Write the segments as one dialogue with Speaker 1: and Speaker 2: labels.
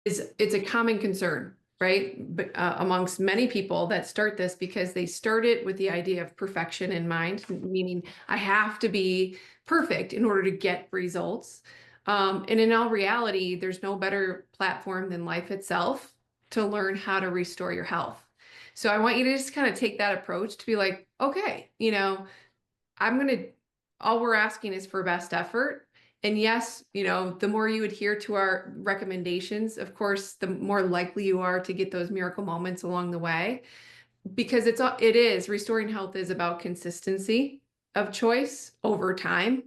Speaker 1: is it's a common concern, right? But amongst many people that start this because they start it with the idea of perfection in mind, meaning I have to be perfect in order to get results. And in all reality, there's no better platform than life itself to learn how to restore your health. So I want you to just kind of take that approach to be like, okay, I'm going to, all we're asking is for best effort. And yes, the more you adhere to our recommendations, of course, the more likely you are to get those miracle moments along the way because it is restoring health is about consistency of choice over time.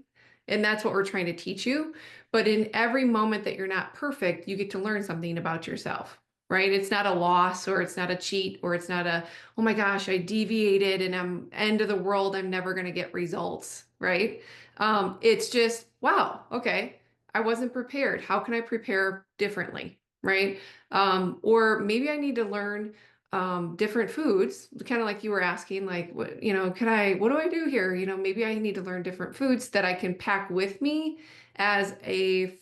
Speaker 1: And that's what we're trying to teach you. But in every moment that you're not perfect, you get to learn something about yourself, right? It's not a loss or it's not a cheat or it's not oh my gosh, I deviated and I'm end of the world. I'm never going to get results, right? It's just, wow, okay, I wasn't prepared. How can I prepare differently, right? Or maybe I need to learn different foods, kind of like you were asking, like, what do I do here? Maybe I need to learn different foods that I can pack with me as a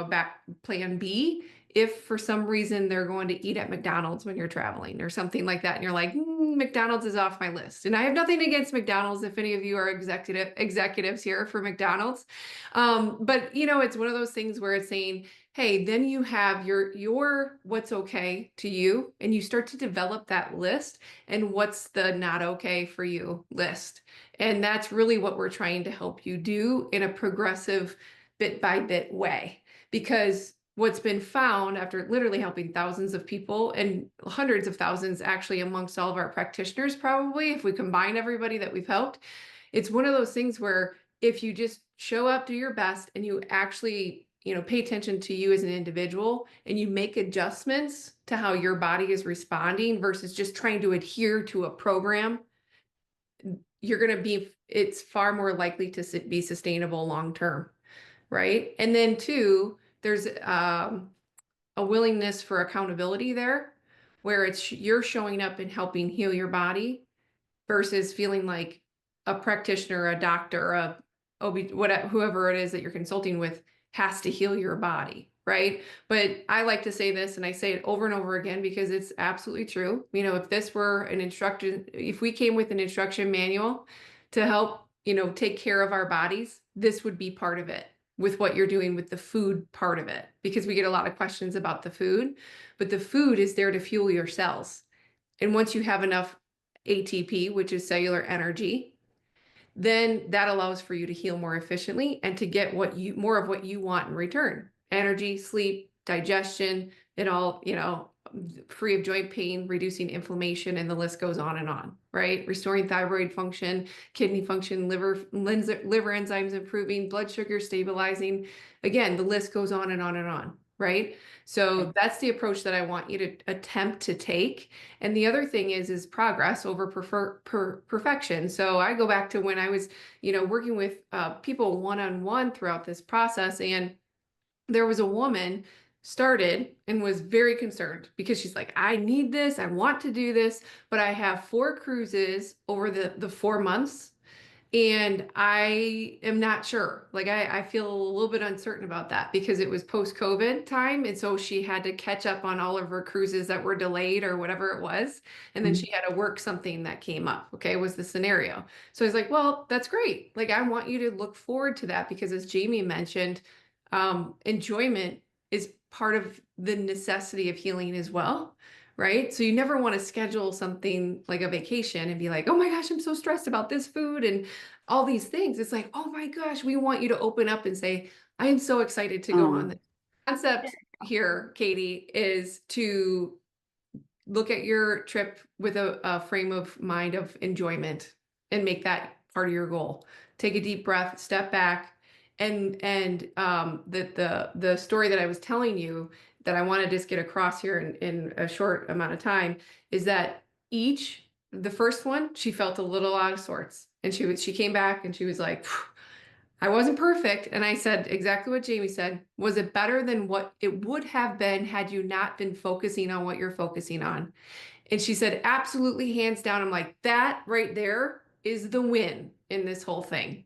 Speaker 1: back plan B. If for some reason they're going to eat at McDonald's when you're traveling or something like that, and you're like, McDonald's is off my list. And I have nothing against McDonald's if any of you are executives here for McDonald's. But it's one of those things where it's saying, hey, then you have your what's okay to you, and you start to develop that list and what's the not okay for you list. And that's really what we're trying to help you do in a progressive bit by bit way. Because what's been found after literally helping thousands of people and hundreds of thousands actually amongst all of our practitioners, probably if we combine everybody that we've helped, it's one of those things where if you just show up, do your best, and you actually, pay attention to you as an individual and you make adjustments to how your body is responding versus just trying to adhere to a program, it's far more likely to be sustainable long term, right? And then two, there's a willingness for accountability there, where you're showing up and helping heal your body versus feeling like a practitioner, a doctor, a OB, whatever, whoever it is that you're consulting with has to heal your body, right? But I like to say this, and I say it over and over again because it's absolutely true. If this were if we came with an instruction manual to help, take care of our bodies, this would be part of it with what you're doing with the food part of it, because we get a lot of questions about the food, but the food is there to fuel your cells. And once you have enough ATP, which is cellular energy, then that allows for you to heal more efficiently and to get more of what you want in return. Energy, sleep, digestion, it all, free of joint pain, reducing inflammation, and the list goes on, right? Restoring thyroid function, kidney function, liver enzymes improving, blood sugar stabilizing. Again, the list goes on and on and on, right? So that's the approach that I want you to attempt to take. And the other thing is progress over perfection. So I go back to when I was, working with people one-on-one throughout this process, and there was a woman started and was very concerned because she's like, I need this, I want to do this, but I have 4 cruises over the 4 months and I am not sure. Like I feel a little bit uncertain about that because it was post-COVID time. And so she had to catch up on all of her cruises that were delayed or whatever it was. And then
Speaker 2: Mm.
Speaker 1: she had to work something that came up. Okay, was the scenario. So I was like, well, that's great. Like I want you to look forward to that because as Jamie mentioned, enjoyment is part of the necessity of healing as well. Right. So you never want to schedule something like a vacation and be like, oh my gosh, I'm so stressed about this food and all these things. It's like, oh my gosh, we want you to open up and say, I am so excited to go on
Speaker 2: Um,
Speaker 1: this. Concept here, Katie, is to look at your trip with a frame of mind of enjoyment and make that part of your goal. Take a deep breath, step back, and the story that I was telling you that I want to just get across here in a short amount of time is that the first one, she felt a little out of sorts. And she came back and she was like, I wasn't perfect. And I said exactly what Jamie said. Was it better than what it would have been had you not been focusing on what you're focusing on? And she said, absolutely, hands down. I'm like, that right there is the win in this whole thing.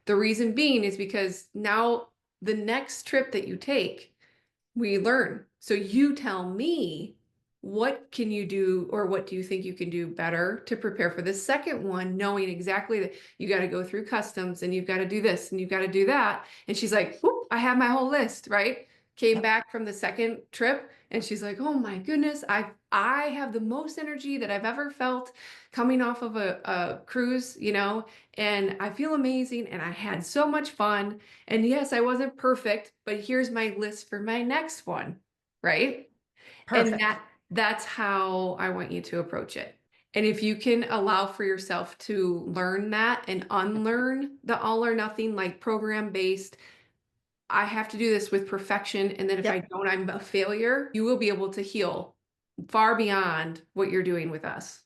Speaker 1: The reason being is because now the next trip that you take, we learn. So you tell me, what can you do, or what do you think you can do better to prepare for the second one, knowing exactly that you got to go through customs and you've got to do this and you've got to do that. And she's like, whoop, I have my whole list, right? Came
Speaker 2: Yep.
Speaker 1: back from the second trip and she's like, oh my goodness, I have the most energy that I've ever felt coming off of a cruise, and I feel amazing and I had so much fun. And yes, I wasn't perfect, but here's my list for my next one, right? And
Speaker 2: Perfect.
Speaker 1: that's how I want you to approach it. And if you can allow for yourself to learn that and unlearn the all or nothing, like program based, I have to do this with perfection. And then if I
Speaker 2: Yep.
Speaker 1: don't, I'm a failure, you will be able to heal far beyond what you're doing with us.